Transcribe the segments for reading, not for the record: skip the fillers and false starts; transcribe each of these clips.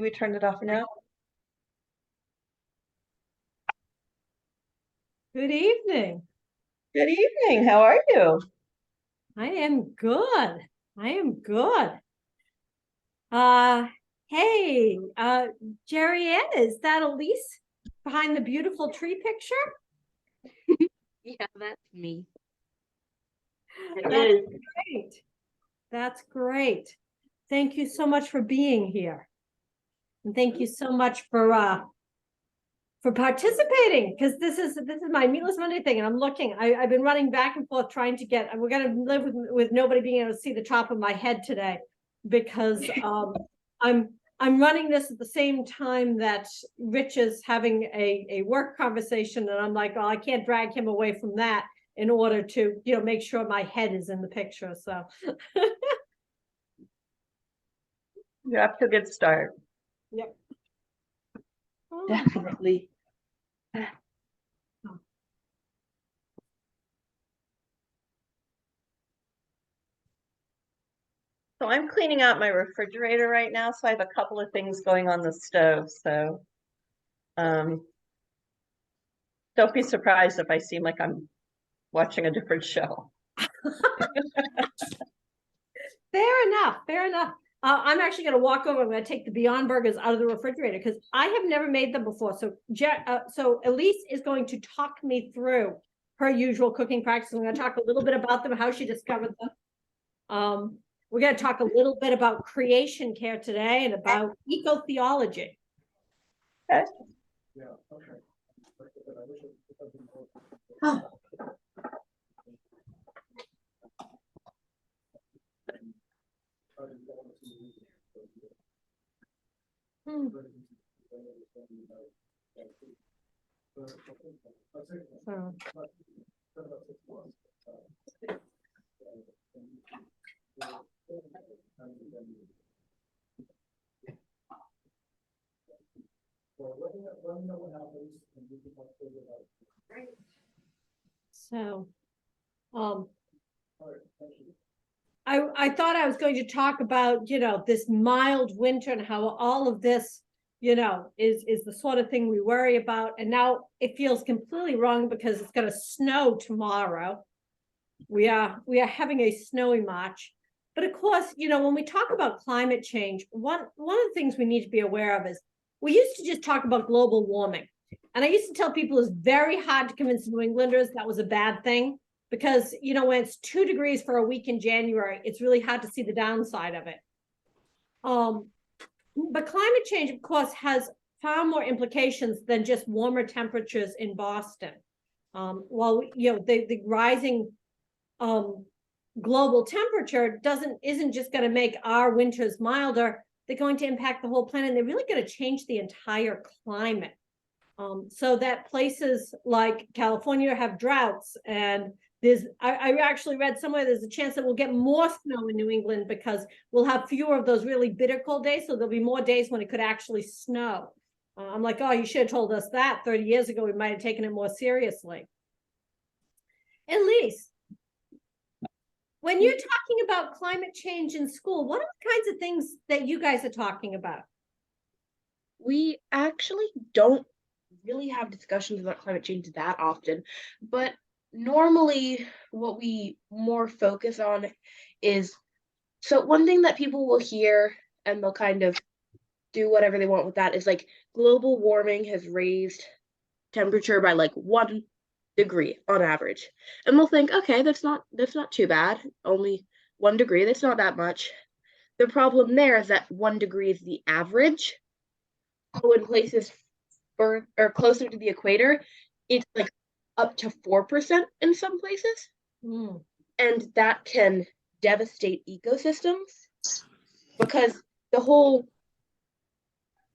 we turn it off now? Good evening. Good evening. How are you? I am good. I am good. Uh, hey, Jerry Ann, is that Elise behind the beautiful tree picture? Yeah, that's me. That's great. That's great. Thank you so much for being here. And thank you so much for participating, because this is my Meatless Monday thing, and I'm looking. I've been running back and forth trying to get. We're gonna live with nobody being able to see the top of my head today, because I'm running this at the same time that Rich is having a work conversation, and I'm like, oh, I can't drag him away from that in order to make sure my head is in the picture. So You're off to a good start. yep. Oh. Definitely. So I'm cleaning out my refrigerator right now, so I have a couple of things going on the stove. So don't be surprised if I seem like I'm watching a different show. Fair enough. Fair enough. I'm actually going to walk over. I'm going to take the Beyond Burgers out of the refrigerator because I have never made them before. So Elise is going to talk me through her usual cooking practices. I'm going to talk a little bit about them, how she discovered them. We're going to talk a little bit about creation care today and about eco-theology. Okay. Oh. So, I thought I was going to talk about, this mild winter and how all of this, is the sort of thing we worry about. And now it feels completely wrong because it's going to snow tomorrow. We are having a snowy March. But of course, when we talk about climate change, one of the things we need to be aware of is we used to just talk about global warming. And I used to tell people it's very hard to convince New Englanders that was a bad thing because, when it's 2 degrees for a week in January, it's really hard to see the downside of it. But climate change, of course, has far more implications than just warmer temperatures in Boston. While, the rising global temperature isn't just going to make our winters milder, they're going to impact the whole planet. They're really going to change the entire climate. So that places like California have droughts, and I actually read somewhere there's a chance that we'll get more snow in New England because we'll have fewer of those really bitter cold days. So there'll be more days when it could actually snow. I'm like, oh, you should have told us that 30 years ago. We might have taken it more seriously. Elise, when you're talking about climate change in school, what are the kinds of things that you guys are talking about? We actually don't really have discussions about climate change that often, but normally what we more focus on is, so one thing that people will hear and they'll kind of do whatever they want with that is like global warming has raised temperature by like 1 degree on average. And we'll think, okay, that's not too bad. Only 1 degree, that's not that much. The problem there is that 1 degree is the average. So in places or closer to the equator, it's like up to 4% in some places. And that can devastate ecosystems because the whole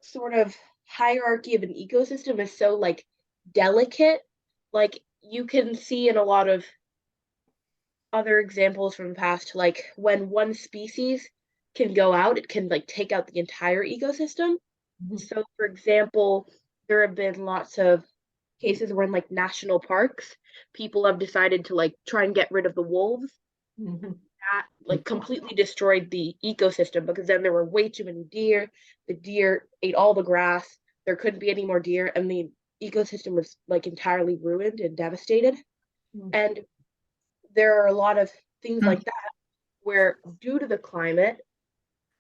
sort of hierarchy of an ecosystem is so like delicate. Like you can see in a lot of other examples from the past, like when one species can go out, it can like take out the entire ecosystem. So for example, there have been lots of cases where in like national parks, people have decided to like try and get rid of the wolves. that like completely destroyed the ecosystem because then there were way too many deer. The deer ate all the grass. There couldn't be any more deer, and the ecosystem was like entirely ruined and devastated. Mm. And there are a lot of things like that where, due to the climate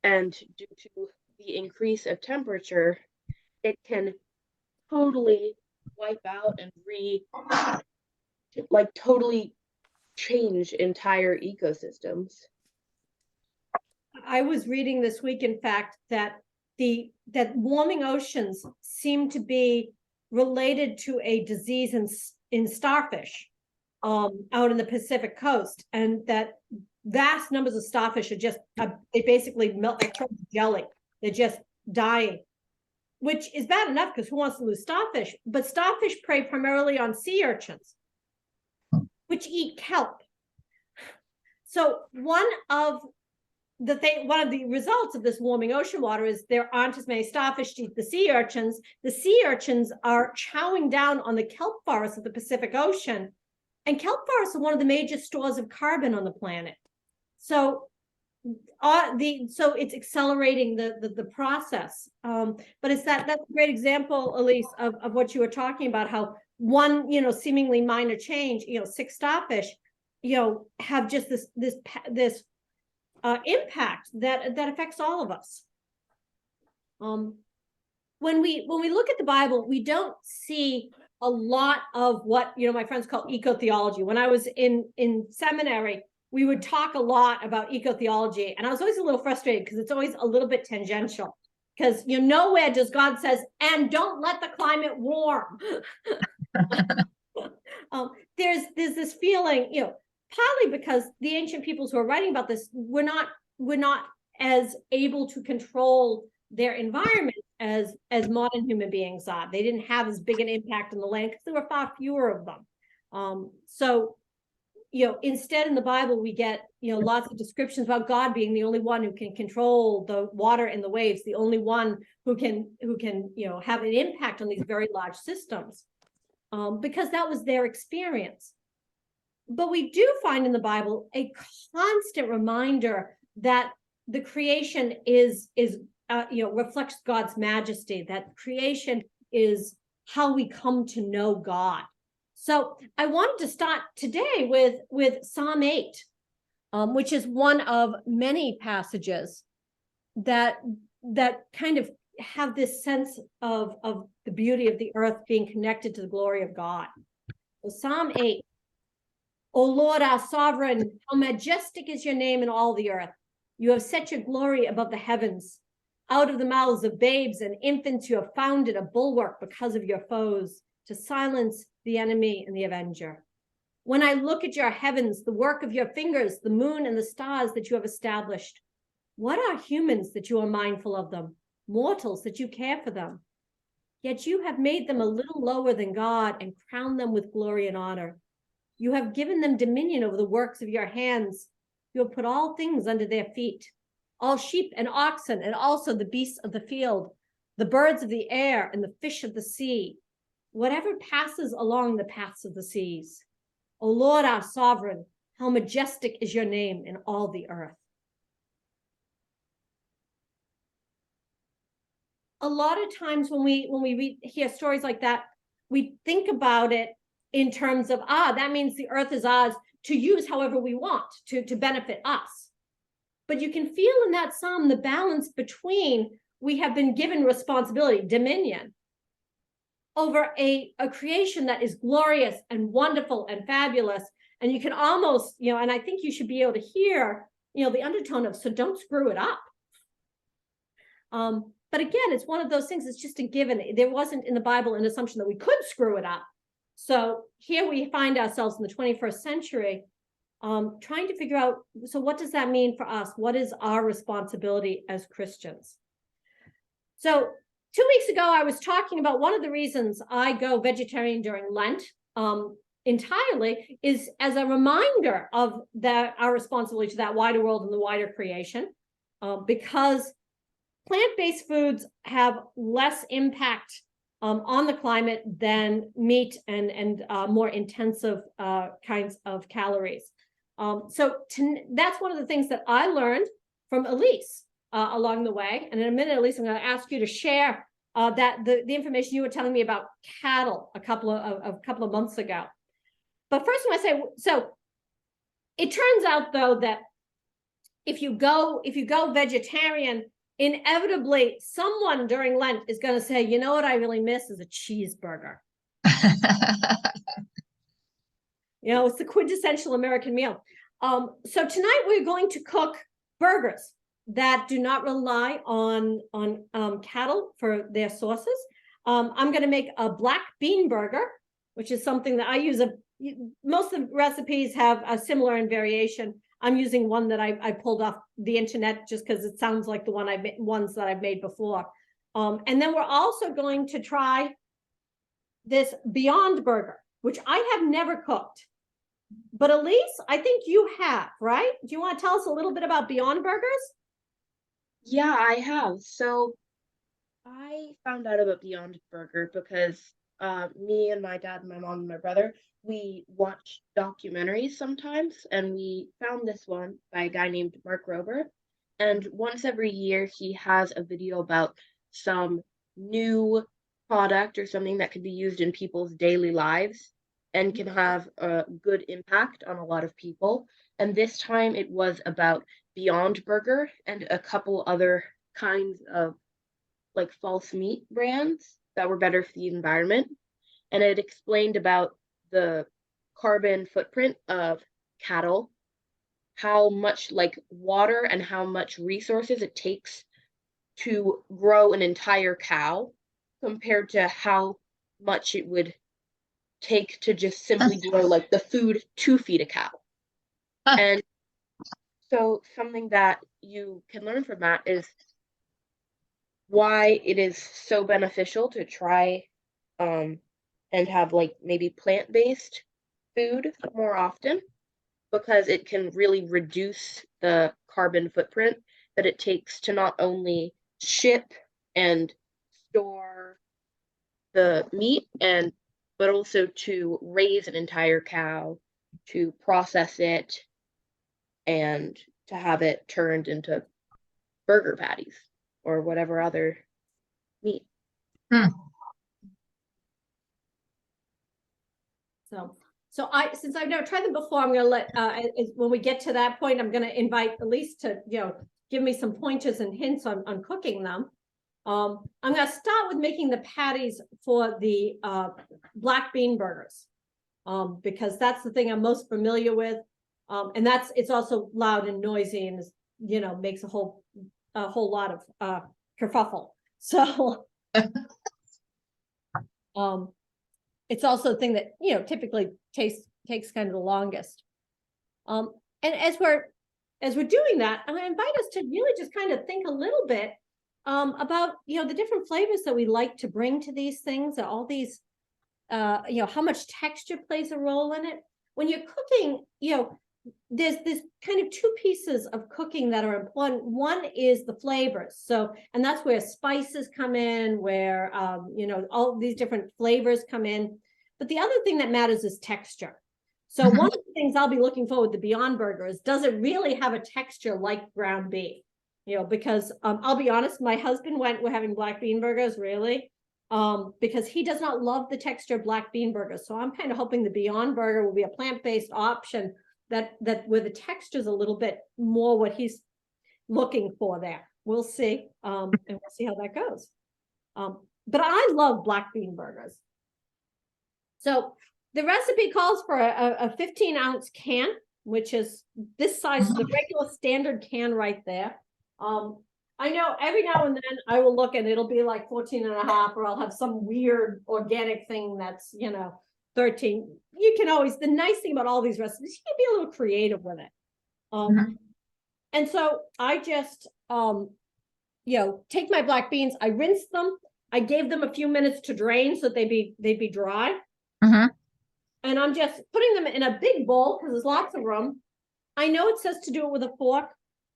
and due to the increase of temperature, it can totally wipe out and totally change entire ecosystems. I was reading this week, in fact, that warming oceans seem to be related to a disease in starfish out in the Pacific coast, and that vast numbers of starfish are just they basically melt like jelly. They're just dying, which is bad enough because who wants to lose starfish? But starfish prey primarily on sea urchins, which eat kelp. So one of the results of this warming ocean water is there aren't as many starfish to eat the sea urchins. The sea urchins are chowing down on the kelp forests of the Pacific Ocean. And kelp forests are one of the major stores of carbon on the planet. So it's accelerating the process. But that's a great example, Elise, of what you were talking about, how one, seemingly minor change, 6 starfish, have just this impact that affects all of us. When we look at the Bible, we don't see a lot of what my friends call eco-theology. When I was in seminary, we would talk a lot about eco-theology, and I was always a little frustrated because it's always a little bit tangential. Because nowhere does God says, and don't let the climate warm. There's this feeling, partly because the ancient peoples who are writing about this were not as able to control their environment as modern human beings are. They didn't have as big an impact on the land because there were far fewer of them. So instead in the Bible we get lots of descriptions about God being the only one who can control the water and the waves, the only one who can have an impact on these very large systems, because that was their experience. But we do find in the Bible a constant reminder that the creation reflects God's majesty, that creation is how we come to know God. So I wanted to start today with Psalm 8, which is one of many passages that kind of have this sense of the beauty of the earth being connected to the glory of God. So Psalm 8. O Lord, our sovereign, how majestic is your name in all the earth. You have set your glory above the heavens. Out of the mouths of babes and infants, you have founded a bulwark because of your foes, to silence the enemy and the avenger. When I look at your heavens, the work of your fingers, the moon and the stars that you have established, what are humans that you are mindful of them, mortals that you care for them? Yet you have made them a little lower than God and crowned them with glory and honor. You have given them dominion over the works of your hands. You have put all things under their feet, all sheep and oxen, and also the beasts of the field, the birds of the air, and the fish of the sea, whatever passes along the paths of the seas. O Lord, our sovereign, how majestic is your name in all the earth. A lot of times when we hear stories like that, we think about it in terms of, that means the earth is ours to use however we want to benefit us. But you can feel in that psalm the balance between we have been given responsibility, dominion, over a creation that is glorious and wonderful and fabulous. And you can almost, and I think you should be able to hear, the undertone of, so don't screw it up. But again, it's one of those things, it's just a given. There wasn't in the Bible an assumption that we could screw it up. So here we find ourselves in the 21st century, trying to figure out, so what does that mean for us? What is our responsibility as Christians? So 2 weeks ago, I was talking about one of the reasons I go vegetarian during Lent entirely is as a reminder of our responsibility to that wider world and the wider creation, because plant-based foods have less impact on the climate than meat and more intensive kinds of calories. That's one of the things that I learned from Elise along the way. And in a minute, Elise, I'm going to ask you to share that the information you were telling me about cattle a couple of months ago. But first, I want to say, so it turns out though that if you go vegetarian, inevitably someone during Lent is going to say, you know what I really miss is a cheeseburger. You know, it's the quintessential American meal. So tonight we're going to cook burgers that do not rely on cattle for their sauces. I'm going to make a black bean burger, which is something that I use. Most of the recipes have a similar in variation. I'm using one that I pulled off the internet just because it sounds like the ones that I've made before. And then we're also going to try this Beyond Burger, which I have never cooked. But Elise, I think you have, right? Do you want to tell us a little bit about Beyond Burgers? Yeah, I have. So I found out about Beyond Burger because me and my dad and my mom and my brother, we watch documentaries sometimes, and we found this one by a guy named Mark Rober. And once every year, he has a video about some new product or something that could be used in people's daily lives and can have a good impact on a lot of people. And this time it was about Beyond Burger and a couple other kinds of like false meat brands that were better for the environment. And it explained about the carbon footprint of cattle, how much like water and how much resources it takes to grow an entire cow compared to how much it would take to just simply grow like the food to feed a cow. And so something that you can learn from that is why it is so beneficial to try and have like maybe plant-based food more often, because it can really reduce the carbon footprint that it takes to not only ship and store the meat but also to raise an entire cow, to process it, and to have it turned into burger patties or whatever other meat. So since I've never tried them before, I'm going to let when we get to that point, I'm going to invite Elise to give me some pointers and hints on cooking them. I'm going to start with making the patties for the black bean burgers, because that's the thing I'm most familiar with, and it's also loud and noisy and makes a whole lot of kerfuffle. So it's also a thing that typically takes kind of the longest. And as we're doing that, I'm going to invite us to really just kind of think a little bit about the different flavors that we like to bring to these things, all these how much texture plays a role in it. When you're cooking, there's kind of two pieces of cooking that are important. One is the flavors. And that's where spices come in, where all these different flavors come in. But the other thing that matters is texture. So one of the things I'll be looking for with the Beyond Burger is, does it really have a texture like ground beef? Because I'll be honest, my husband we're having black bean burgers, really, because he does not love the texture of black bean burgers. So I'm kind of hoping the Beyond Burger will be a plant-based option that where the texture is a little bit more what he's looking for there. We'll see, and we'll see how that goes. But I love black bean burgers. So the recipe calls for a 15-ounce can, which is this size, the regular standard can right there. I know every now and then I will look and it'll be like 14 and a half, or I'll have some weird organic thing that's 13. You can always, the nice thing about all these recipes, you can be a little creative with it. And so I just take my black beans, I rinse them, I gave them a few minutes to drain so they'd be dry. And I'm just putting them in a big bowl because there's lots of room. I know it says to do it with a fork.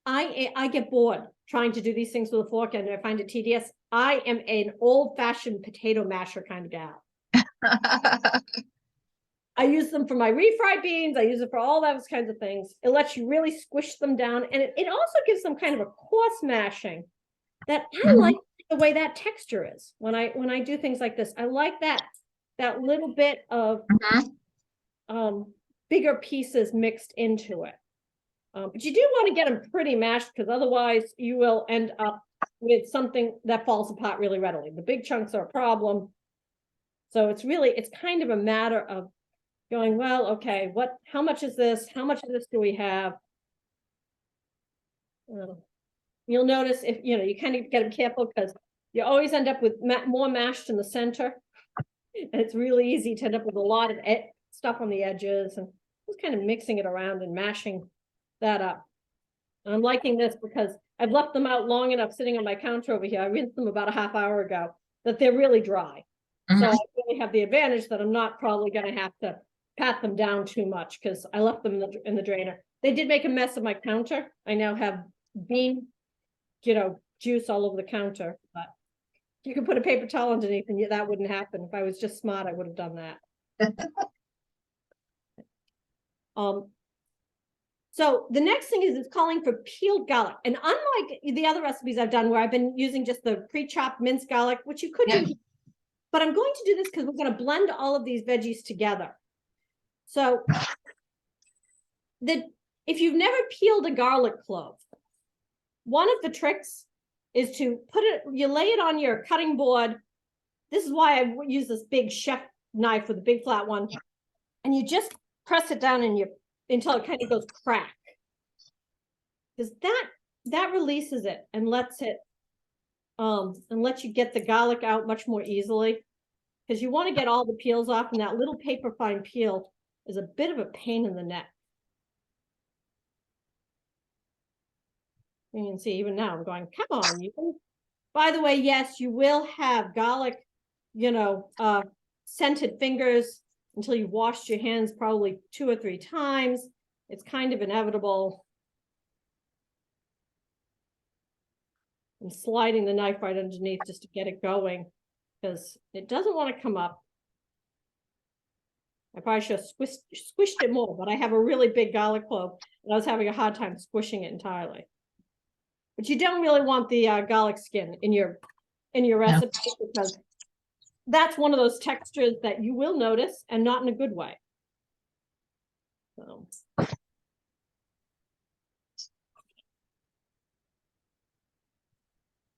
I get bored trying to do these things with a fork, and I find it tedious. I am an old-fashioned potato masher kind of gal. I use them for my refried beans. I use it for all those kinds of things. It lets you really squish them down. And it also gives them kind of a coarse mashing that I like the way that texture is when I do things like this. I like that little bit of bigger pieces mixed into it. But you do want to get them pretty mashed, because otherwise you will end up with something that falls apart really readily. The big chunks are a problem. So it's kind of a matter of going, well, okay, how much is this? How much of this do we have? You'll notice if, you kind of get them careful, because you always end up with more mashed in the center. And it's really easy to end up with a lot of stuff on the edges, and just kind of mixing it around and mashing that up. And I'm liking this because I've left them out long enough sitting on my counter over here. I rinsed them about a half hour ago, that they're really dry. So I really have the advantage that I'm not probably going to have to pat them down too much, because I left them in the drainer. They did make a mess of my counter. I now have bean, juice all over the counter, but you could put a paper towel underneath and that wouldn't happen. If I was just smart, I would have done that. So the next thing is it's calling for peeled garlic. And unlike the other recipes I've done where I've been using just the pre-chopped minced garlic, which you could do, but I'm going to do this because we're going to blend all of these veggies together. So if you've never peeled a garlic clove, one of the tricks is to you lay it on your cutting board. This is why I use this big chef knife with the big flat one. And you just press it down until it kind of goes crack. Because that releases it and lets it and lets you get the garlic out much more easily. Because you want to get all the peels off, and that little paper fine peel is a bit of a pain in the neck. You can see even now I'm going, come on. By the way, yes, you will have garlic, scented fingers until you washed your hands probably 2 or 3 times. It's kind of inevitable. I'm sliding the knife right underneath just to get it going, because it doesn't want to come up. I probably should have squished it more, but I have a really big garlic clove, and I was having a hard time squishing it entirely. But you don't really want the garlic skin in your recipe, because that's one of those textures that you will notice, and not in a good way. So.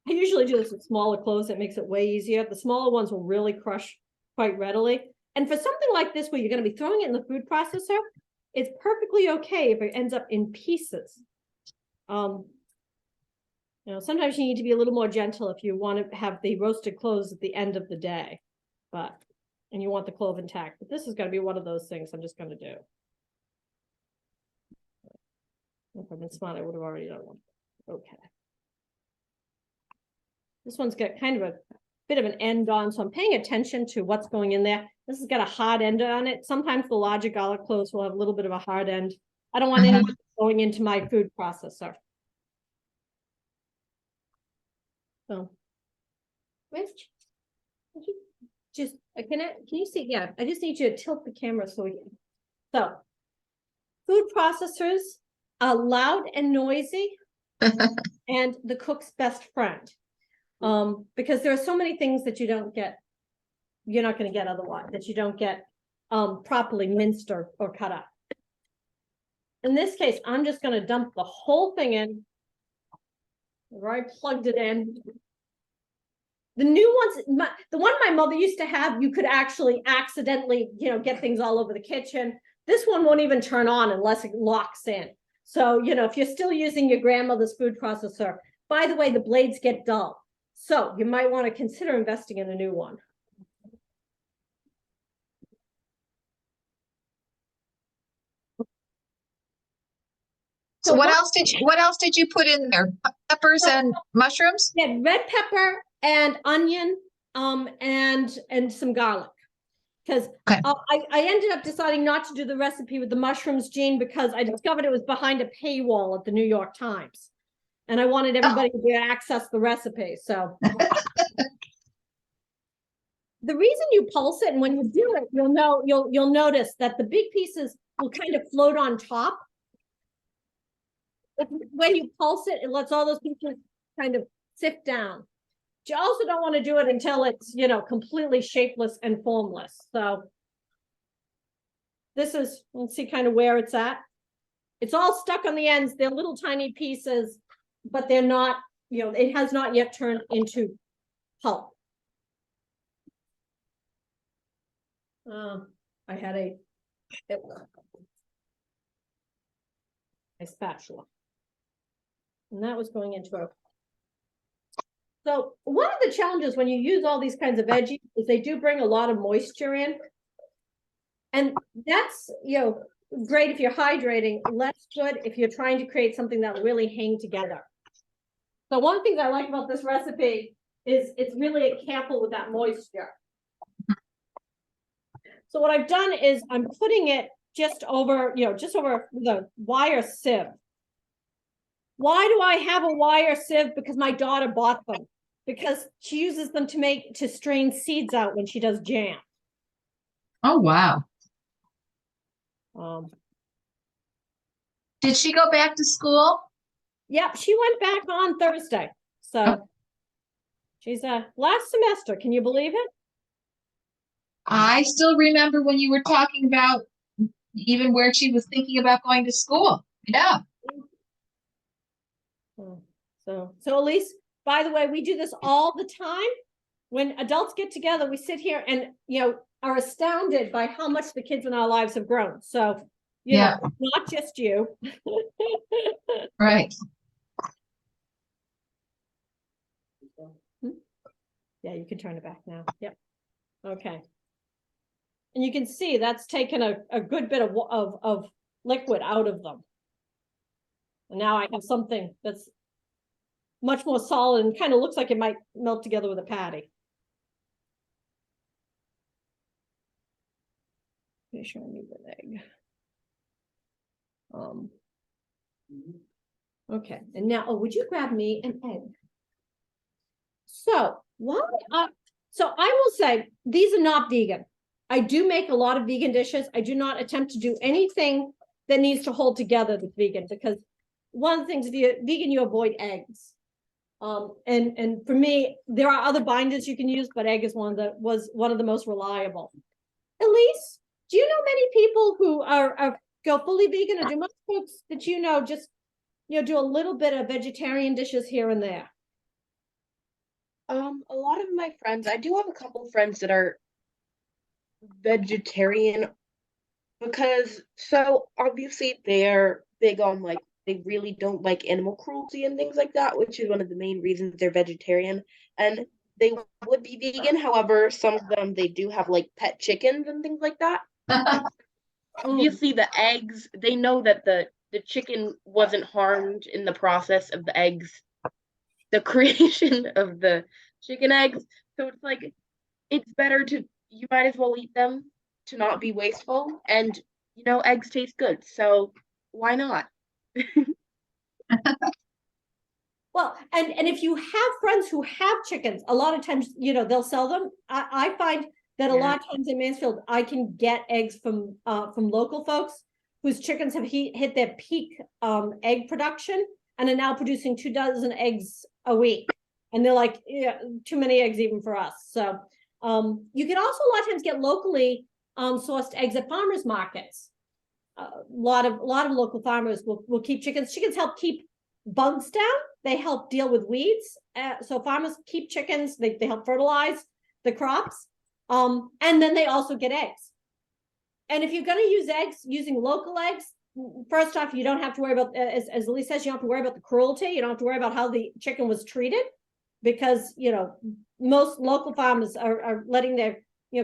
I usually do this with smaller cloves. It makes it way easier. The smaller ones will really crush quite readily. And for something like this, where you're going to be throwing it in the food processor, it's perfectly okay if it ends up in pieces. Sometimes you need to be a little more gentle if you want to have the roasted cloves at the end of the day, and you want the clove intact. But this is going to be one of those things I'm just going to do. If I'd been smart, I would have already done one. Okay. This one's got kind of a bit of an end on, so I'm paying attention to what's going in there. This has got a hard end on it. Sometimes the larger garlic cloves will have a little bit of a hard end. I don't want anything going into my food processor. So, Rich, can you see? Yeah, I just need you to tilt the camera so food processors are loud and noisy and the cook's best friend. Because there are so many things that you're not going to get otherwise, that you don't get properly minced or cut up. In this case, I'm just going to dump the whole thing in where I plugged it in. The new ones, the one my mother used to have, you could actually accidentally, get things all over the kitchen. This one won't even turn on unless it locks in. So, if you're still using your grandmother's food processor, by the way, the blades get dull. So you might want to consider investing in a new one. So what else did you put in there? Peppers and mushrooms? Yeah, red pepper and onion, and some garlic. Because I ended up deciding not to do the recipe with the mushrooms, Jean, because I discovered it was behind a paywall at the New York Times. And I wanted everybody to be able to access the recipe. So the reason you pulse it, and when you do it, you'll notice that the big pieces will kind of float on top. When you pulse it, it lets all those pieces kind of sift down. You also don't want to do it until it's, completely shapeless and formless. So this is, let's see kind of where it's at. It's all stuck on the ends. They're little tiny pieces, but they're not, it has not yet turned into pulp. I had a spatula. And that was going into a. So one of the challenges when you use all these kinds of veggies is they do bring a lot of moisture in. And that's, great if you're hydrating, less good if you're trying to create something that will really hang together. So one of the things I like about this recipe is it's really careful with that moisture. So what I've done is I'm putting it just over the wire sieve. Why do I have a wire sieve? Because my daughter bought them. Because she uses them to strain seeds out when she does jam. Oh, wow. Did she go back to school? Yep, she went back on Thursday. So she's last semester. Can you believe it? I still remember when you were talking about even where she was thinking about going to school. Yeah. So Elise, by the way, we do this all the time. When adults get together, we sit here and, are astounded by how much the kids in our lives have grown. So, Yeah. Not just you. Right. Yeah, you can turn it back now. Yep. Okay. And you can see that's taken a good bit of liquid out of them. And now I have something that's much more solid and kind of looks like it might melt together with a patty. Let me show you the egg. Okay, and now, would you grab me an egg? So so I will say these are not vegan. I do make a lot of vegan dishes. I do not attempt to do anything that needs to hold together that's vegan, because one of the things, if you're vegan, you avoid eggs. And for me, there are other binders you can use, but egg is was one of the most reliable. Elise, do you know many people who go fully vegan, or do most folks that just do a little bit of vegetarian dishes here and there? A lot of my friends, I do have a couple friends that are vegetarian, because so obviously they're big on they really don't like animal cruelty and things like that, which is one of the main reasons they're vegetarian. And they would be vegan, however, some of them, they do have pet chickens and things like that. Obviously the eggs, they know that the chicken wasn't harmed in the process of the eggs, the creation of the chicken eggs. So it's it's better you might as well eat them to not be wasteful. And, eggs taste good. So why not? Well, and if you have friends who have chickens, a lot of times, they'll sell them. I find that a lot of times in Mansfield, I can get eggs from local folks whose chickens have hit their peak egg production and are now producing 24 eggs a week. And they're like, yeah, too many eggs even for us. So you can also a lot of times get locally sourced eggs at farmers markets. A lot of local farmers will keep chickens. Chickens help keep bugs down. They help deal with weeds. So farmers keep chickens. They help fertilize the crops. And then they also get eggs. And if you're going to use eggs, using local eggs, first off, you don't have to worry about, as Elise says, you don't have to worry about the cruelty. You don't have to worry about how the chicken was treated, because, most local farmers are letting their,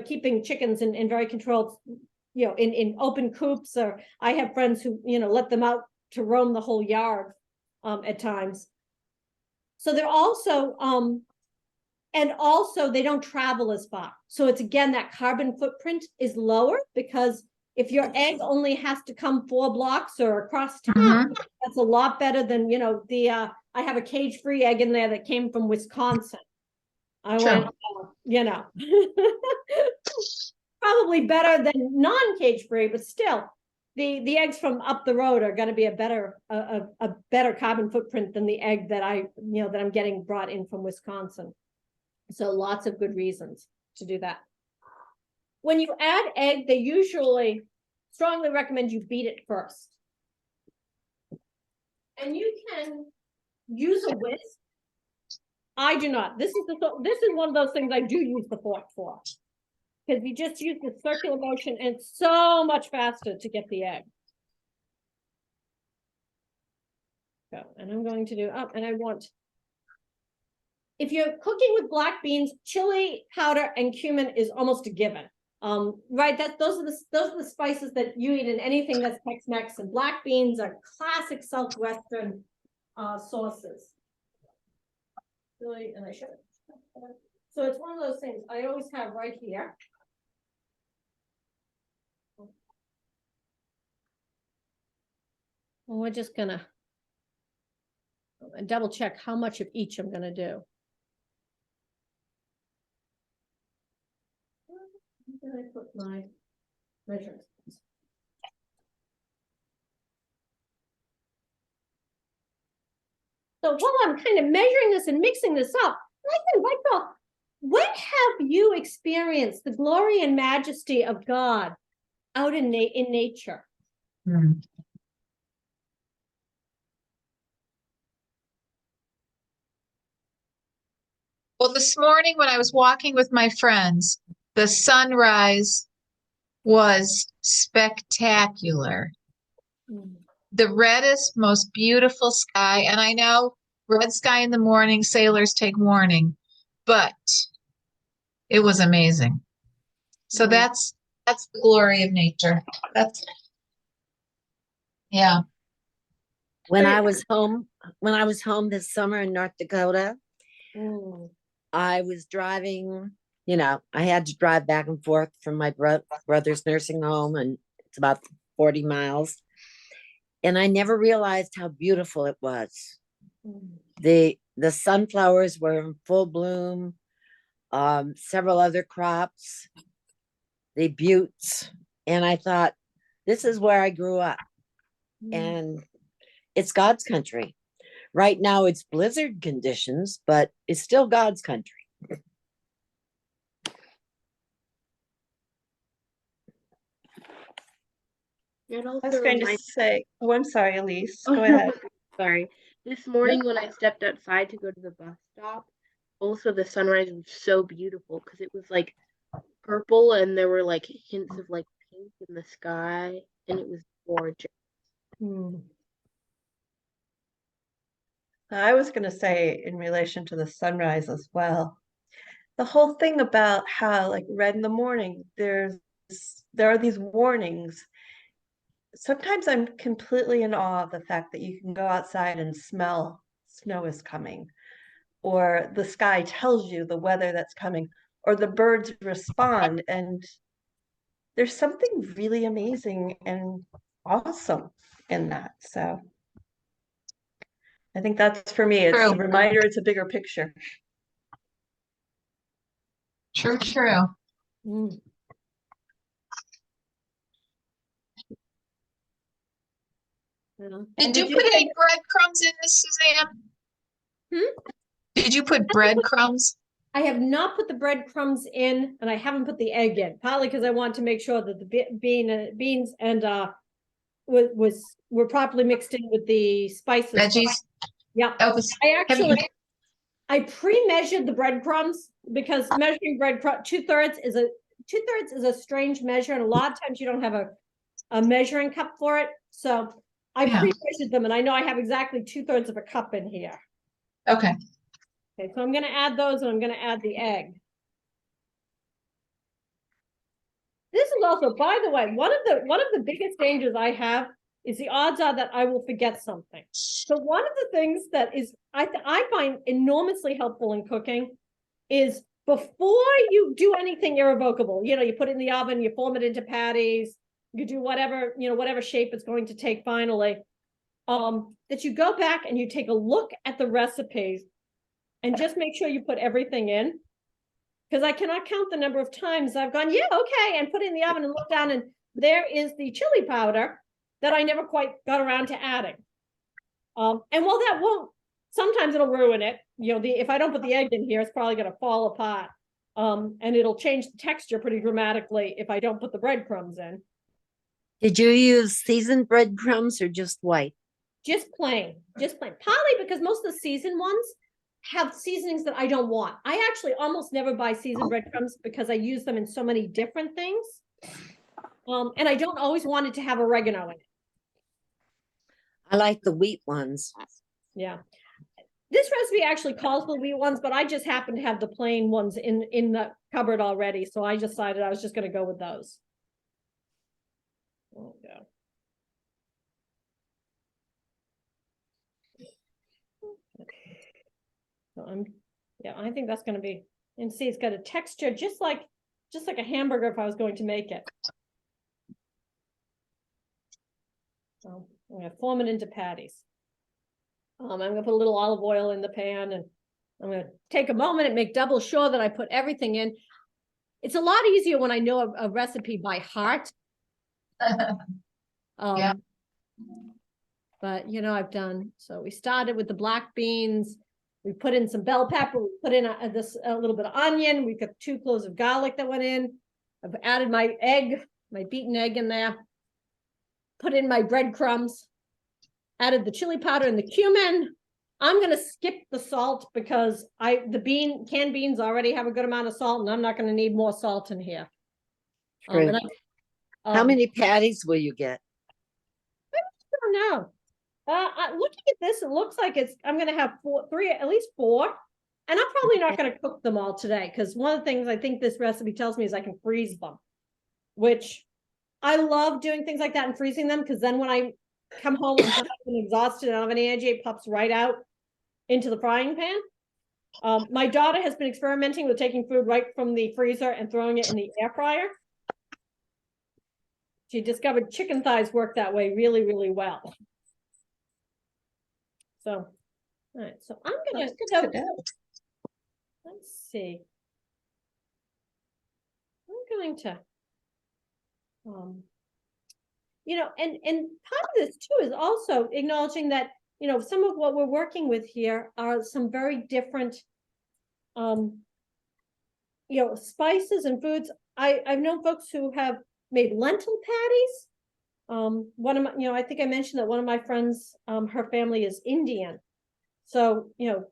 keeping chickens in very controlled, in open coops, or I have friends who, let them out to roam the whole yard at times. So they're also, and also they don't travel as far. So it's, again, that carbon footprint is lower, because if your egg only has to come 4 blocks or across town, that's a lot better than, I have a cage-free egg in there that came from Wisconsin. I went, probably better than non-cage free, but still, the eggs from up the road are going to be a better carbon footprint than the egg that that I'm getting brought in from Wisconsin. So lots of good reasons to do that. When you add egg, they usually strongly recommend you beat it first. And you can use a whisk. I do not. This is one of those things I do use the fork for. Because you just use the circular motion and it's so much faster to get the egg. So, and I'm going to do up, and I want, if you're cooking with black beans, chili powder and cumin is almost a given. Right, those are the spices that you eat in anything that's Tex-Mex, and black beans are classic Southwestern sauces. Really, and I should. So it's one of those things I always have right here. And we're just gonna double check how much of each I'm gonna do. Where did I put my measurements? So while I'm kind of measuring this and mixing this up, I can invite when have you experienced the glory and majesty of God out in nature? Well, this morning when I was walking with my friends, the sunrise was spectacular. The reddest, most beautiful sky. And I know red sky in the morning, sailors take warning, but it was amazing. So that's the glory of nature. Yeah. When I was home this summer in North Dakota, I was driving, I had to drive back and forth from my brother's nursing home, and it's about 40 miles. And I never realized how beautiful it was. The sunflowers were in full bloom, several other crops, the buttes. And I thought, this is where I grew up. And it's God's country. Right now it's blizzard conditions, but it's still God's country. It I also was going to reminds- say, oh, I'm sorry, Elise, Oh, go ahead. Sorry. This morning when I stepped outside to go to the bus stop, also the sunrise was so beautiful because it was like purple and there were like hints of like pink in the sky, and it was gorgeous. I was going to say in relation to the sunrise as well, the whole thing about how like red in the morning, there are these warnings. Sometimes I'm completely in awe of the fact that you can go outside and smell snow is coming, or the sky tells you the weather that's coming, or the birds respond. And there's something really amazing and awesome in that. So I think that's for me, it's a True. reminder, it's a bigger picture. True. Did you put any breadcrumbs in this, Suzanne? Did you put breadcrumbs? I have not put the breadcrumbs in, and I haven't put the egg in, partly because I want to make sure that the beans and were properly mixed in with the spices. Veggies? Yeah. I pre-measured the breadcrumbs because measuring breadcrumbs, two-thirds is a strange measure, and a lot of times you don't have a measuring cup for it. So I pre-measured them, and I know I have exactly 2/3 of a cup in here. Okay. Okay, so I'm going to add those, and I'm going to add the egg. This is also, by the way, one of the biggest dangers I have is the odds are that I will forget something. So one of the things that is I find enormously helpful in cooking is before you do anything irrevocable, you put it in the oven, you form it into patties, you do whatever, whatever shape it's going to take finally, that you go back and you take a look at the recipes and just make sure you put everything in. because I cannot count the number of times I've gone, yeah, okay, and put it in the oven and look down, and there is the chili powder that I never quite got around to adding. And while that won't, sometimes it'll ruin it. You know, if I don't put the egg in here, it's probably going to fall apart. And it'll change the texture pretty dramatically if I don't put the breadcrumbs in. Did you use seasoned breadcrumbs or just white? Just plain. Partly because most of the seasoned ones have seasonings that I don't want. I actually almost never buy seasoned breadcrumbs because I use them in so many different things. And I don't always want it to have oregano in it. I like the wheat ones. Yeah. This recipe actually calls for the wheat ones, but I just happen to have the plain ones in the cupboard already. So I decided I was just going to go with those. There we go. So I think that's going to be, and see, it's got a texture just like a hamburger if I was going to make it. So I'm going to form it into patties. I'm going to put a little olive oil in the pan, and I'm going to take a moment and make double sure that I put everything in. It's a lot easier when I know a recipe by heart. Yeah. But you know, so we started with the black beans. We put in some bell pepper. We put in a little bit of onion. We've got 2 cloves of garlic that went in. I've added my beaten egg in there. Put in my breadcrumbs. Added the chili powder and the cumin. I'm going to skip the salt because canned beans already have a good amount of salt, and I'm not going to need more salt in here. True. How many patties will you get? I don't know. Looking at this, it looks like I'm going to have at least 4. And I'm probably not going to cook them all today, because one of the things I think this recipe tells me is I can freeze them, which I love doing things like that and freezing them, because then when I come home and I'm exhausted and I don't have any energy, it pops right out into the frying pan. My daughter has been experimenting with taking food right from the freezer and throwing it in the air fryer. She discovered chicken thighs work that way really, really well. So, all right. So I'm gonna let's see. I'm going to, you know, and part of this too is also acknowledging that, you know, some of what we're working with here are some very different, you know, spices and foods. I've known folks who have made lentil patties. One of my, you know, I think I mentioned that one of my friends, her family is Indian. So, you know,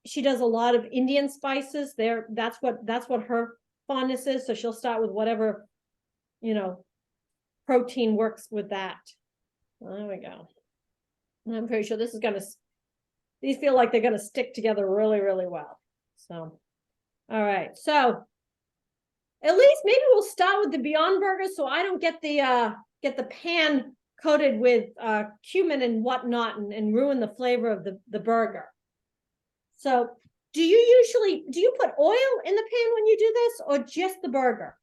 she does a lot of Indian spices there. That's what her fondness is. So she'll start with whatever, you know, protein works with that. There we go. And I'm pretty sure this is these feel like they're gonna stick together really, really well. So, all right. So at least maybe we'll start with the Beyond Burger, so I don't get the pan coated with cumin and whatnot and ruin the flavor of the burger. So do you put oil in the pan when you do this, or just the burger?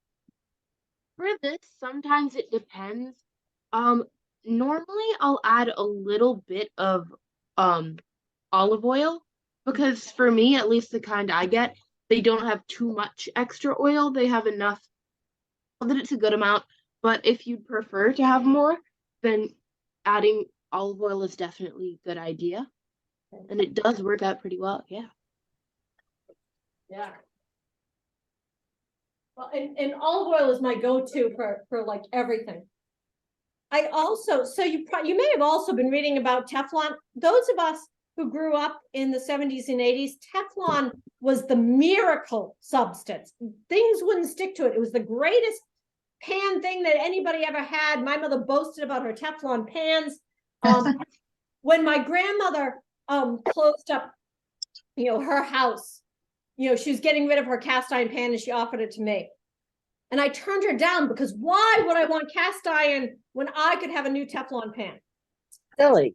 For this, sometimes it depends. Normally I'll add a little bit of olive oil, because for me, at least the kind I get, they don't have too much extra oil. They have enough that it's a good amount. But if you'd prefer to have more, then adding olive oil is definitely a good idea. And it does work out pretty well, yeah. Yeah. Well, and olive oil is my go-to for like everything. I also, so you may have also been reading about Teflon. Those of us who grew up in the 70s and 80s, Teflon was the miracle substance. Things wouldn't stick to it. It was the greatest pan thing that anybody ever had. My mother boasted about her Teflon pans. When my grandmother closed up, you know, her house, you know, she was getting rid of her cast iron pan and she offered it to me. And I turned her down, because why would I want cast iron when I could have a new Teflon pan? Silly.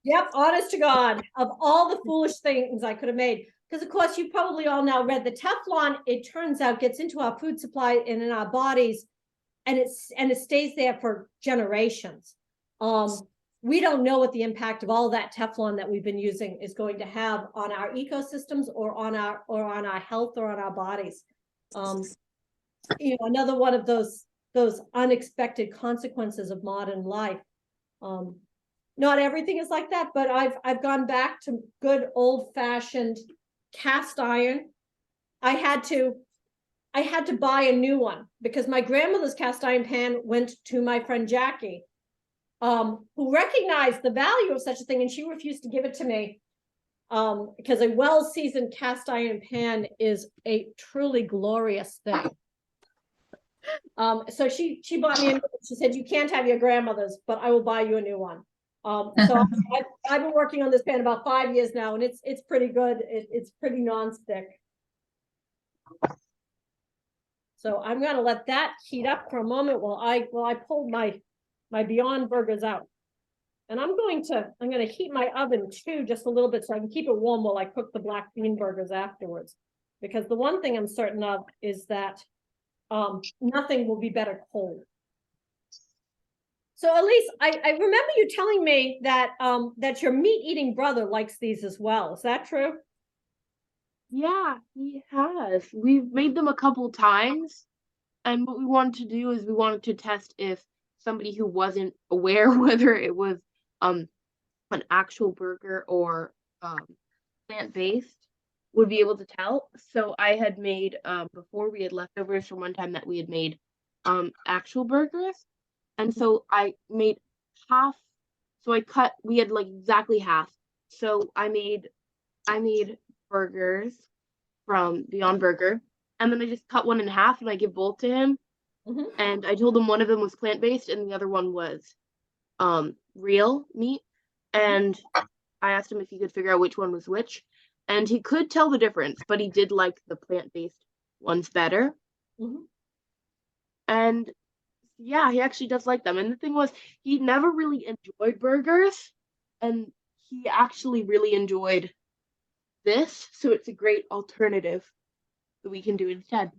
Yep, honest to God, of all the foolish things I could have made. Because of course, you probably all now read the Teflon, it turns out, gets into our food supply and in our bodies, and it stays there for generations. we don't know what the impact of all that Teflon that we've been using is going to have on our ecosystems or on our health or on our bodies. Another one of those unexpected consequences of modern life. Not everything is like that, but I've gone back to good old-fashioned cast iron. I had to buy a new one because my grandmother's cast iron pan went to my friend Jackie, who recognized the value of such a thing, and she refused to give it to me, because a well-seasoned cast iron pan is a truly glorious thing. So she bought me a new one. She said, "You can't have your grandmother's, but I will buy you a new one." So I've been working on this pan about 5 years now, and it's pretty good. It's pretty nonstick. So I'm going to let that heat up for a moment while I pull my Beyond Burgers out. And I'm going to heat my oven too, just a little bit, so I can keep it warm while I cook the black bean burgers afterwards. Because the one thing I'm certain of is that nothing will be better cold. So Elise, I remember you telling me that that your meat-eating brother likes these as well. Is that true? Yeah, he has. We've made them a couple times, and what we wanted to do is we wanted to test if somebody who wasn't aware whether it was an actual burger or plant-based would be able to tell. So I had made before, we had leftovers from one time that we had made actual burgers, and so I made half. So we had like exactly half. So I made burgers from Beyond Burger, and then I just cut one in half and I give both to him. And I told him one of them was plant-based and the other one was real meat. And I asked him if he could figure out which one was which, and he could tell the difference, but he did like the plant-based ones better. And yeah, he actually does like them. And the thing was, he never really enjoyed burgers, and he actually really enjoyed this, so it's a great alternative that we can do instead.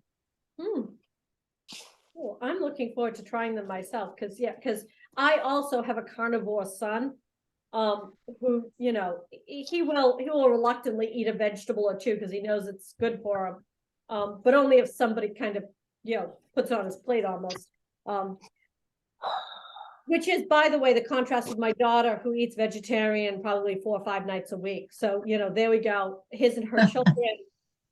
Cool. I'm looking forward to trying them myself, because I also have a carnivore son, who, he will reluctantly eat a vegetable or two because he knows it's good for him, but only if somebody kind of puts it on his plate almost. Which is, by the way, the contrast with my daughter, who eats vegetarian probably 4 or 5 nights a week. So, there we go. His and her children.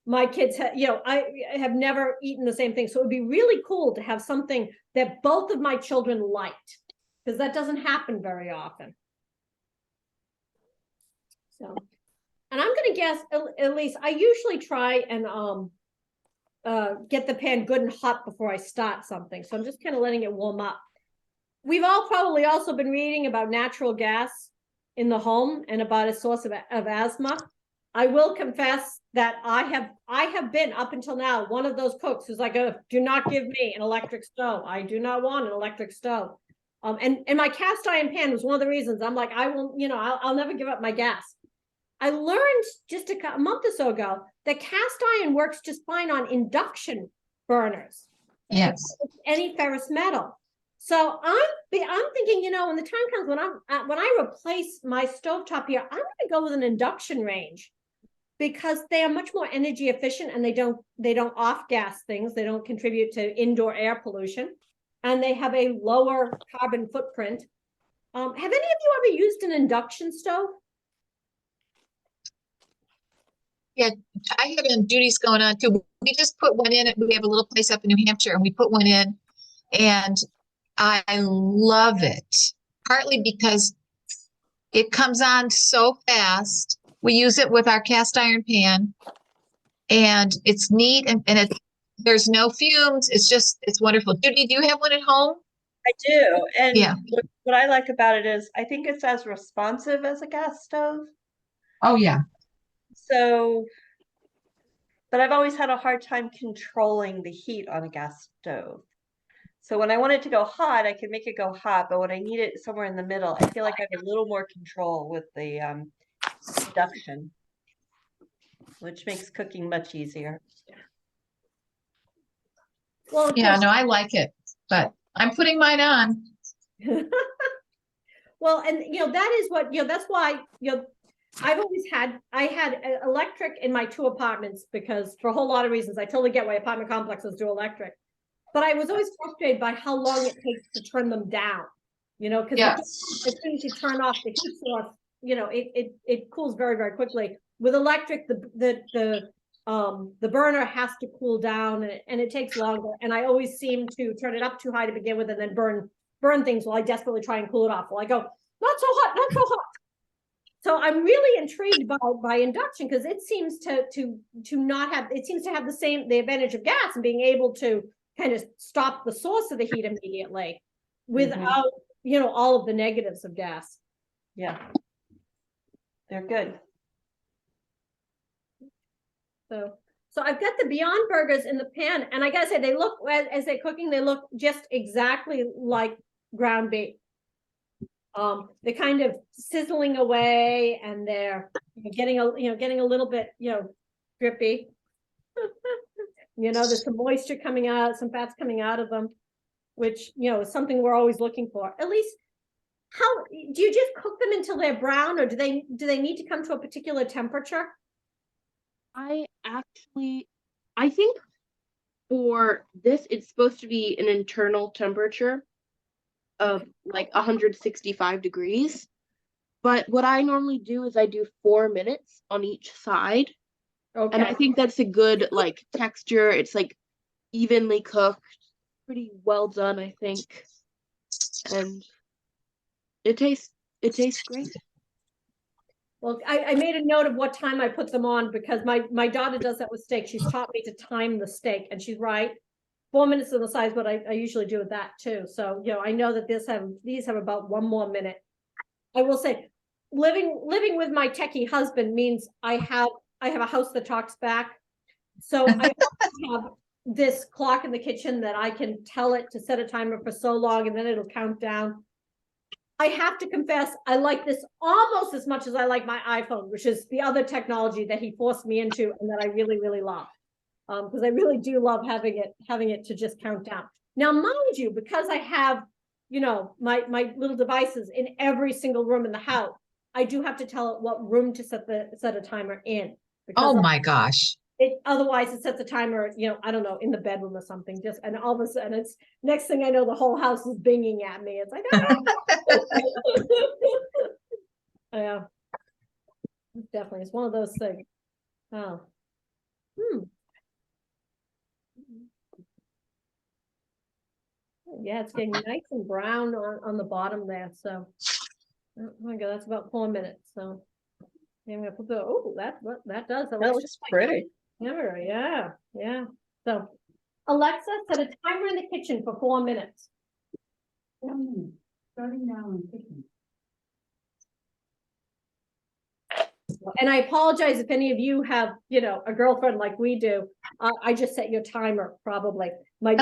My kids, I have never eaten the same thing. So it would be really cool to have something that both of my children liked, because that doesn't happen very often. So, and I'm going to guess, Elise, I usually try and get the pan good and hot before I start something. So I'm just kind of letting it warm up. We've all probably also been reading about natural gas in the home and about a source of asthma. I will confess that I have been, up until now, one of those cooks who's like, "Oh, do not give me an electric stove. I do not want an electric stove." And my cast iron pan was one of the reasons I'm like, I will, I'll never give up my gas. I learned just a month or so ago that cast iron works just fine on induction burners. Yes. Any ferrous metal. So I'm thinking, when the time comes when I replace my stovetop here, I'm going to go with an induction range, because they are much more energy efficient, and they don't off gas things. They don't contribute to indoor air pollution, and they have a lower carbon footprint. Have any of you ever used an induction stove? Yeah, I have duties going on too. We just put one in. We have a little place up in New Hampshire, and we put one in, and I love it, partly because it comes on so fast. We use it with our cast iron pan, and it's neat, and there's no fumes. It's wonderful. Judy, do you have one at home? I do. And Yeah. what I like about it is I think it's as responsive as a gas stove. Oh, yeah. So, but I've always had a hard time controlling the heat on a gas stove. So when I want it to go hot, I can make it go hot, but when I need it somewhere in the middle, I feel like I have a little more control with the induction, which makes cooking much easier. Well, Yeah, no, I like it, but I'm putting mine on. Well, and that is what, that's why, I had electric in my 2 apartments because for a whole lot of reasons, I totally get why apartment complexes do electric. But I was always frustrated by how long it takes to turn them down, because as soon as you turn off the heat source, it cools very, very quickly. With electric, the burner has to cool down and it takes longer. And I always seem to turn it up too high to begin with and then burn things while I desperately try and cool it off. Well, I go, not so hot, not so hot. So I'm really intrigued by induction because it seems to not have, it seems to have the advantage of gas and being able to kind of stop the source of the heat immediately without, all of the negatives of gas. Yeah. They're good. So I've got the Beyond Burgers in the pan, and I gotta say, they look, as they're cooking, they look just exactly like ground beef. They're kind of sizzling away, and they're getting a little bit, drippy. There's some moisture coming out, some fats coming out of them, which, is something we're always looking for. At least, how do you just cook them until they're brown, or do they need to come to a particular temperature? I think for this, it's supposed to be an internal temperature of like 165 degrees. But what I normally do is I do 4 minutes on each side. Okay. And I think that's a good like texture. It's like evenly cooked, pretty well done, I think. And it tastes great. Well, I made a note of what time I put them on because my daughter does that with steak. She's taught me to time the steak, and she's right. 4 minutes on the sides, but I usually do that too. So, I know that these have about 1 more minute. I will say, living with my techie husband means I have a house that talks back. So I have this clock in the kitchen that I can tell it to set a timer for so long, and then it'll count down. I have to confess, I like this almost as much as I like my iPhone, which is the other technology that he forced me into and that I really, really love. Because I really do love having it to just count down. Now, mind you, because I have, my little devices in every single room in the house, I do have to tell it what room to set a timer in. Oh my gosh. Otherwise it sets a timer, I don't know, in the bedroom or something, and all of a sudden it's next thing I know, the whole house is binging at me. It's like, yeah, definitely. It's one of those things. Oh. Yeah, it's getting nice and brown on the bottom there. So, oh my God, that's about 4 minutes. So, yeah, I'm gonna put that does. That looks pretty. Yeah. So, Alexa, set a timer in the kitchen for 4 minutes. Starting now in the kitchen. And I apologize if any of you have, a girlfriend like we do. I just set your timer, probably. My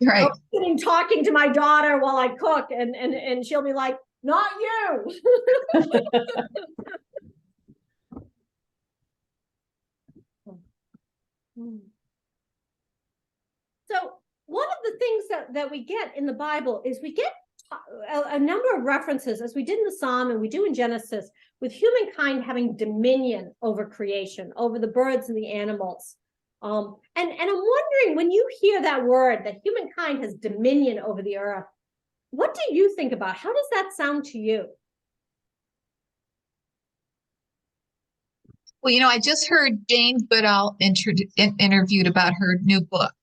Right. I'm sitting talking to my daughter while I cook, and she'll be like, "Not you." So one of the things that we get in the Bible is we get a number of references, as we did in the Psalm and we do in Genesis, with humankind having dominion over creation, over the birds and the animals. And I'm wondering, when you hear that word, that humankind has dominion over the earth, what do you think about? How does that sound to you? Well, I just heard Jane Goodall interviewed about her new book.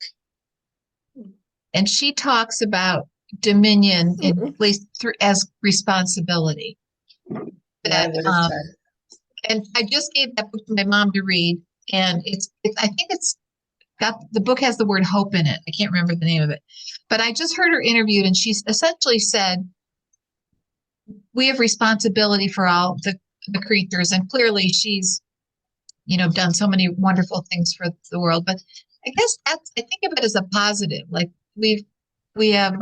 And she talks about dominion at least as responsibility. Yeah, And I just gave that book to my mom to read. And I think the book has the word hope in it. I can't remember the name of it, but I just heard her interviewed, and she essentially said, we have responsibility for all the creatures. And clearly she's, done so many wonderful things for the world, but I guess I think of it as a positive. Like we have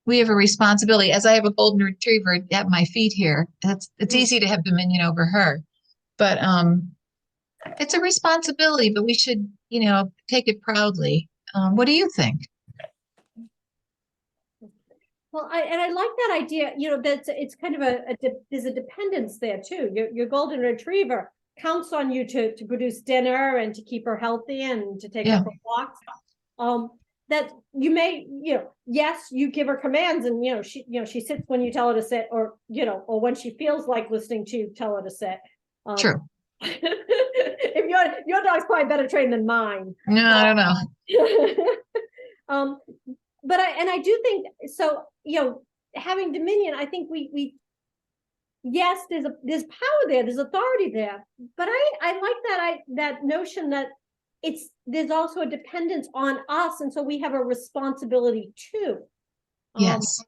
a responsibility. As I have a golden retriever at my feet here, it's easy to have dominion over her, but, it's a responsibility, but we should, take it proudly. What do you think? Well, I like that idea, that it's kind of there's a dependence there too. Your golden retriever counts on you to produce dinner and to keep her healthy and to take her Yeah. for walks. That you may, yes, you give her commands and, she sits when you tell her to sit, or, or when she feels like listening to you, tell her to sit. True. If your dog's probably better trained than mine. No, I don't know. But I do think so, having dominion, I think we yes, there's power there, there's authority there, but I like that notion that there's also a dependence on us, and so we have a responsibility too. Yes.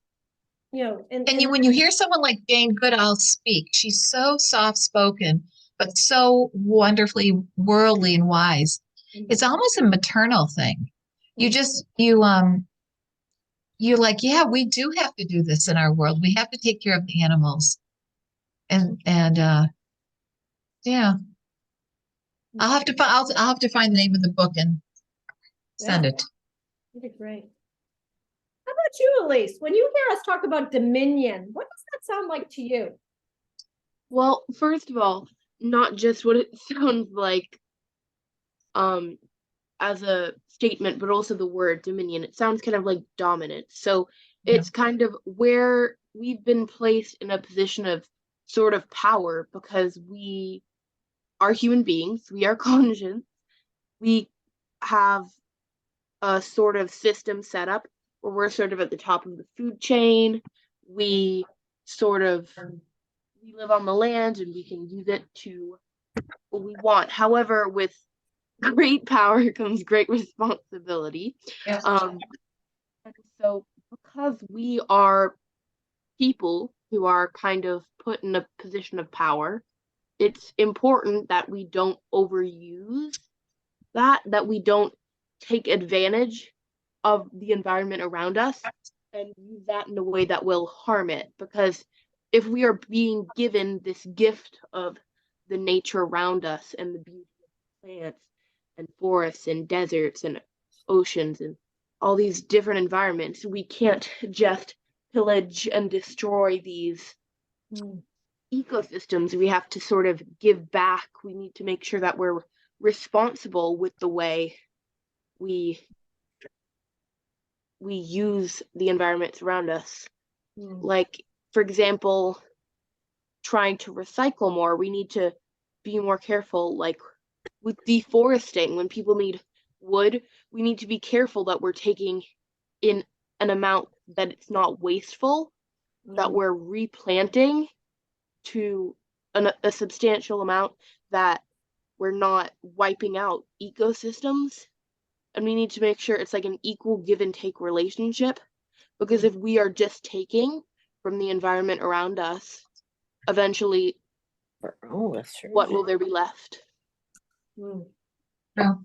And When you hear someone like Jane Goodall speak, she's so soft spoken, but so wonderfully worldly and wise. It's almost a maternal thing. You're like, yeah, we do have to do this in our world. We have to take care of the animals. And yeah. I'll have to find the name of the book and send it. That'd be great. How about you, Elise? When you hear us talk about dominion, what does that sound like to you? Well, first of all, not just what it sounds like as a statement, but also the word dominion. It sounds kind of like dominance. So it's kind of where we've been placed in a position of sort of power because we are human beings, we are conscious, we have a sort of system set up where we're sort of at the top of the food chain. We live on the land and we can use it to what we want. However, with great power comes great responsibility. Yes. And so because we are people who are kind of put in a position of power, it's important that we don't overuse that we don't take advantage of the environment around us and use that in a way that will harm it. Because if we are being given this gift of the nature around us and the beauty of plants and forests and deserts and oceans and all these different environments, we can't just pillage and destroy these ecosystems. We have to sort of give back. We need to make sure that we're responsible with the way we use the environments around us. Like, for example, trying to recycle more, we need to be more careful. Like with deforesting, when people need wood, we need to be careful that we're taking in an amount that it's not wasteful, that we're replanting to a substantial amount, that we're not wiping out ecosystems. And we need to make sure it's like an equal give and take relationship, because if we are just taking from the environment around us, eventually what will there be left? Yeah.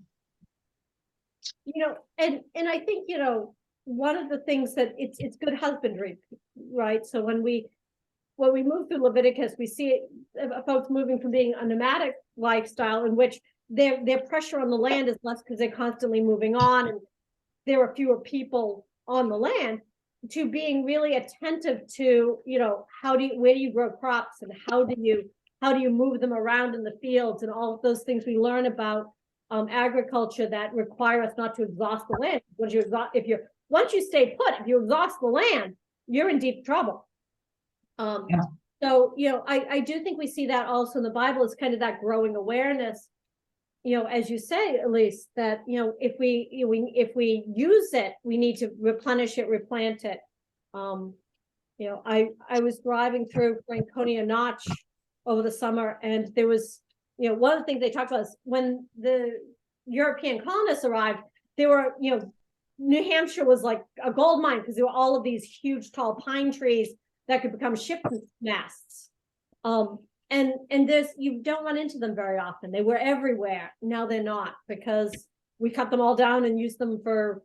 And I think, one of the things that it's good husbandry, right? So when we move through Leviticus, we see folks moving from being a nomadic lifestyle in which their pressure on the land is less because they're constantly moving on and there are fewer people on the land, to being really attentive to, where do you grow crops and how do you move them around in the fields, and all of those things we learn about agriculture that require us not to exhaust the land. Once you stay put, if you exhaust the land, you're in deep trouble. So, I do think we see that also in the Bible. It's kind of that growing awareness, as you say, Elise, that, if we use it, we need to replenish it, replant it. I was driving through Franconia Notch over the summer, and there was, one of the things they talked about is when the European colonists arrived, they were, New Hampshire was like a gold mine because there were all of these huge, tall pine trees that could become ship masts. And you don't run into them very often. They were everywhere. Now they're not, because we cut them all down and use them for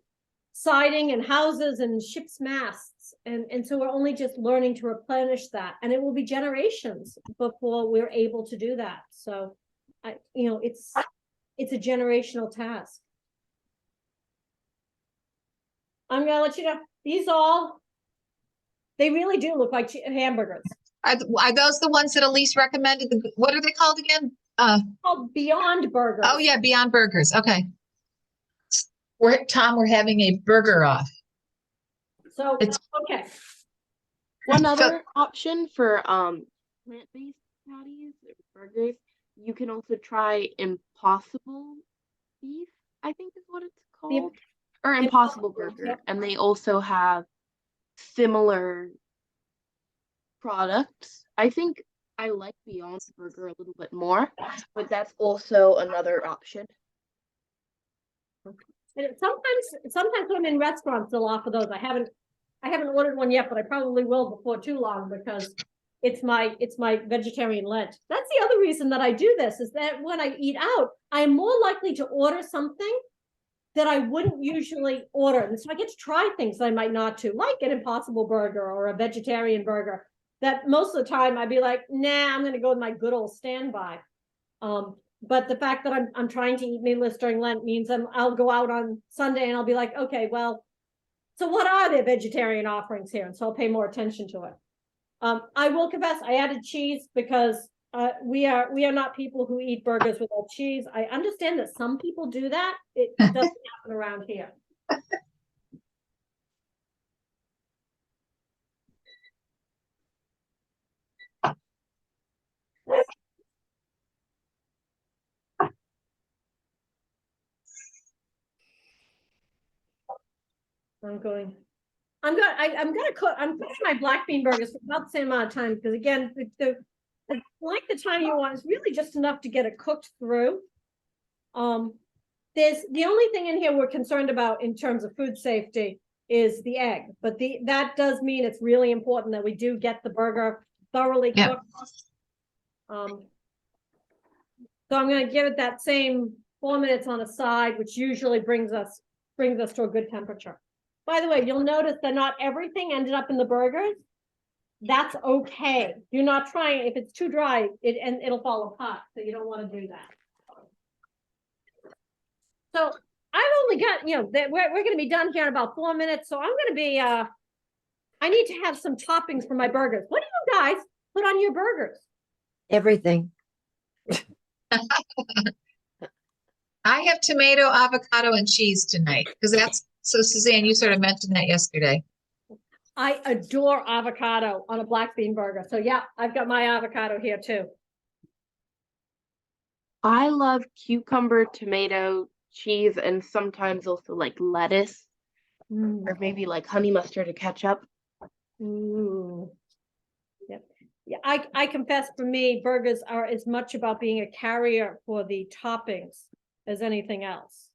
siding and houses and ships' masts. And so we're only just learning to replenish that. And it will be generations before we're able to do that. So, it's a generational task. I'm going to let you know, these all They really do look like hamburgers. Are those the ones that Elise recommended? What are they called again? Called Beyond Burgers. Oh yeah, Beyond Burgers. Okay. We're having a burger off. So, It's- okay. One So- other option for plant-based patties or burgers, you can also try Impossible Beef, I think is what it's called. Or Impossible Burger. Yep. And they also have similar products. I think I like Beyond Burger a little bit more, but that's also another option. And sometimes when I'm in restaurants, they'll offer those. I haven't ordered one yet, but I probably will before too long because it's my vegetarian Lent. That's the other reason that I do this, is that when I eat out, I'm more likely to order something that I wouldn't usually order. And so I get to try things that I might not to, like an Impossible Burger or a vegetarian burger, that most of the time I'd be like, nah, I'm gonna go with my good old standby. But the fact that I'm trying to eat meatless during Lent means I'll go out on Sunday and I'll be like, okay, well, so what are their vegetarian offerings here? And so I'll pay more attention to it. I will confess, I added cheese because we are not people who eat burgers without cheese. I understand that some people do that. It doesn't happen around here. I'm cooking my black bean burgers for about the same amount of time, because again, the like the time you want is really just enough to get it cooked through. There's the only thing in here we're concerned about in terms of food safety is the egg, but that does mean it's really important that we do get the burger thoroughly cooked. So I'm going to give it that same 4 minutes on the side, which usually brings us to a good temperature. By the way, you'll notice that not everything ended up in the burgers. That's okay. Do not try it. If it's too dry, it'll fall apart. So you don't want to do that. So I've only got, we're going to be done here in about 4 minutes. So I'm going to be, I need to have some toppings for my burgers. What do you guys put on your burgers? Everything. I have tomato, avocado, and cheese tonight because so Suzanne, you sort of mentioned that yesterday. I adore avocado on a black bean burger. So yeah, I've got my avocado here too. I love cucumber, tomato, cheese, and sometimes also like lettuce or maybe like honey mustard or ketchup. Ooh. Yep. Yeah, I confess, for me, burgers are as much about being a carrier for the toppings as anything else.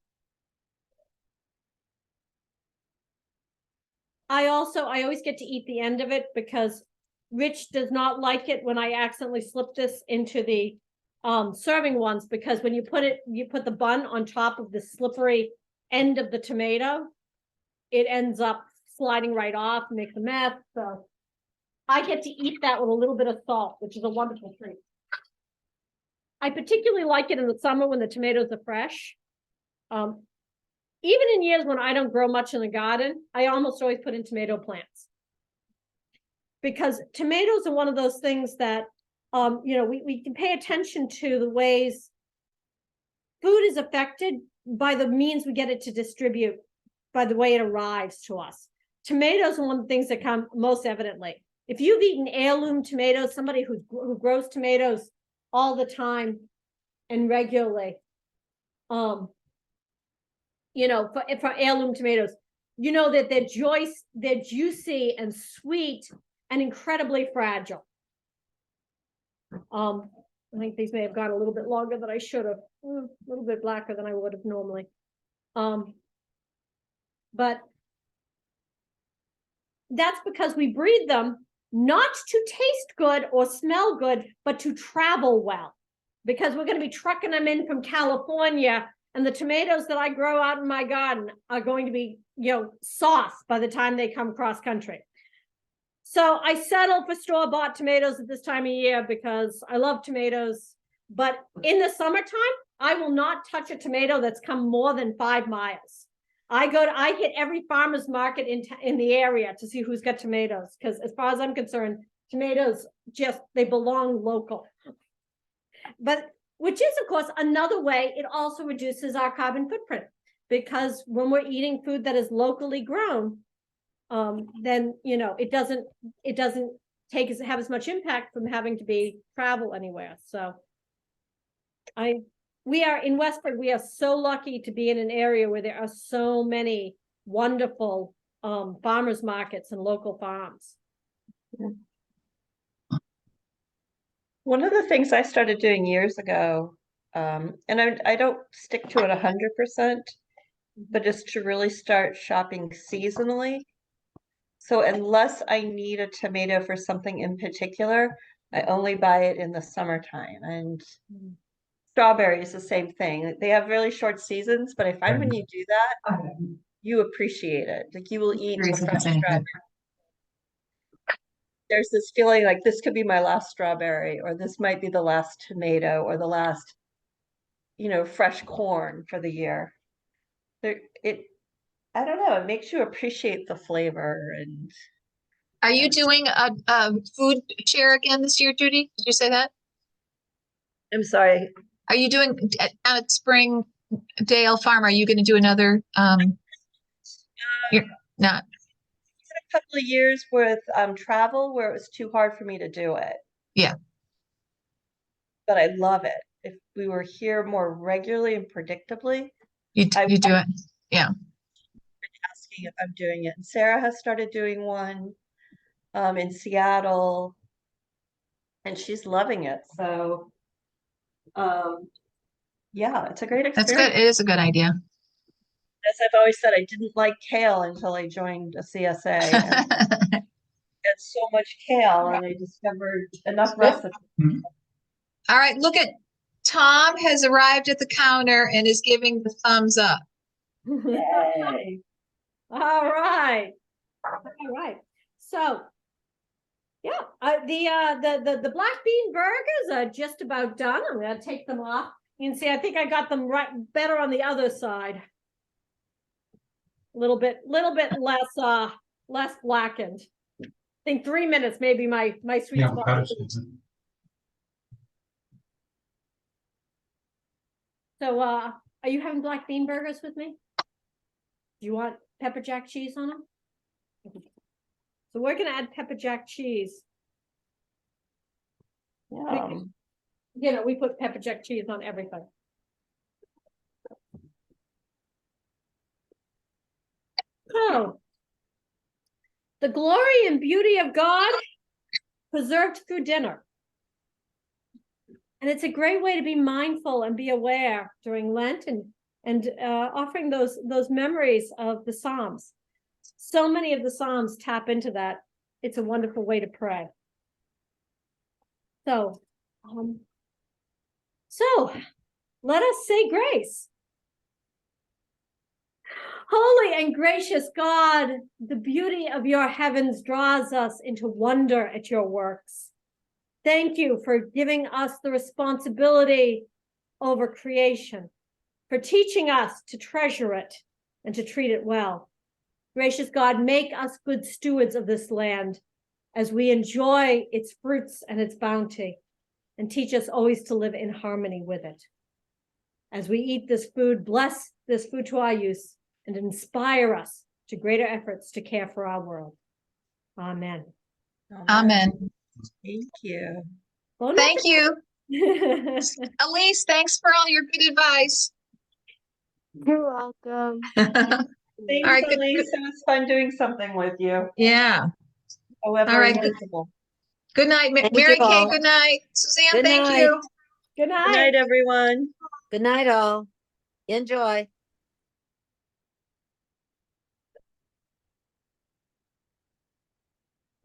I always get to eat the end of it because Rich does not like it when I accidentally slip this into the serving ones, because when you put the bun on top of the slippery end of the tomato, it ends up sliding right off and makes a mess. So I get to eat that with a little bit of salt, which is a wonderful treat. I particularly like it in the summer when the tomatoes are fresh. Even in years when I don't grow much in the garden, I almost always put in tomato plants. Because tomatoes are one of those things that, we can pay attention to the ways food is affected by the means we get it to distribute, by the way it arrives to us. Tomatoes are one of the things that come most evidently. If you've eaten heirloom tomatoes, somebody who grows tomatoes all the time and regularly, for heirloom tomatoes, you know that they're juicy and sweet and incredibly fragile. I think these may have gone a little bit longer than I should have, a little bit blacker than I would have normally. But that's because we breed them not to taste good or smell good, but to travel well. Because we're going to be trucking them in from California, and the tomatoes that I grow out in my garden are going to be, sauce by the time they come cross country. So I settle for store-bought tomatoes at this time of year because I love tomatoes. But in the summertime, I will not touch a tomato that's come more than 5 miles. I hit every farmer's market in the area to see who's got tomatoes, because as far as I'm concerned, tomatoes they belong local. But which is, of course, another way it also reduces our carbon footprint, because when we're eating food that is locally grown, then it doesn't have as much impact from having to travel anywhere. So we are in Westford. We are so lucky to be in an area where there are so many wonderful farmers markets and local farms. One of the things I started doing years ago, and I don't stick to it 100%, but just to really start shopping seasonally. So unless I need a tomato for something in particular, I only buy it in the summertime. And strawberries, the same thing. They have really short seasons, but I find when you do that, you appreciate it. Like you will eat a fresh strawberry. There's this feeling like this could be my last strawberry, or this might be the last tomato, or the last, fresh corn for the year. I don't know, it makes you appreciate the flavor. And Are you doing a food share again this year, Judy? Did you say that? I'm sorry. Are you doing at Springdale Farm? Are you going to do another? You're not. A couple of years with travel where it was too hard for me to do it. Yeah. But I love it. If we were here more regularly and predictably, You do it. Yeah. Asking if I'm doing it. And Sarah has started doing one in Seattle, and she's loving it. So yeah, it's a great experience. That's good. It is a good idea. As I've always said, I didn't like kale until I joined a CSA. And had so much kale, and I discovered enough recipes. All right, look at Tom has arrived at the counter and is giving the thumbs up. Yay. All right. So, yeah, the black bean burgers are just about done. I'm gonna take them off. You can see, I think I got them right better on the other side. A little bit less blackened. I think 3 minutes maybe my sweet spot. So are you having black bean burgers with me? Do you want pepper jack cheese on them? So we're gonna add pepper jack cheese. Yeah. We put pepper jack cheese on everything. Oh, the glory and beauty of God preserved through dinner. And it's a great way to be mindful and be aware during Lent and offering those memories of the Psalms. So many of the Psalms tap into that. It's a wonderful way to pray. So let us say grace. Holy and gracious God, the beauty of your heavens draws us into wonder at your works. Thank you for giving us the responsibility over creation, for teaching us to treasure it and to treat it well. Gracious God, make us good stewards of this land as we enjoy its fruits and its bounty, and teach us always to live in harmony with it. As we eat this food, bless this food to our use and inspire us to greater efforts to care for our world. Amen. Amen. Thank you. Well, Thank you. Elise, thanks for all your good advice. You're welcome. Thanks, All right, good- Elise. It was fun doing something with you. Yeah. However, All right, invisible. Good night, Thank Mary you Kay. all. Good night. Suzanne, Good thank night. you. Good Good night. night, everyone. Good night, all. Enjoy.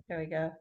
There we go.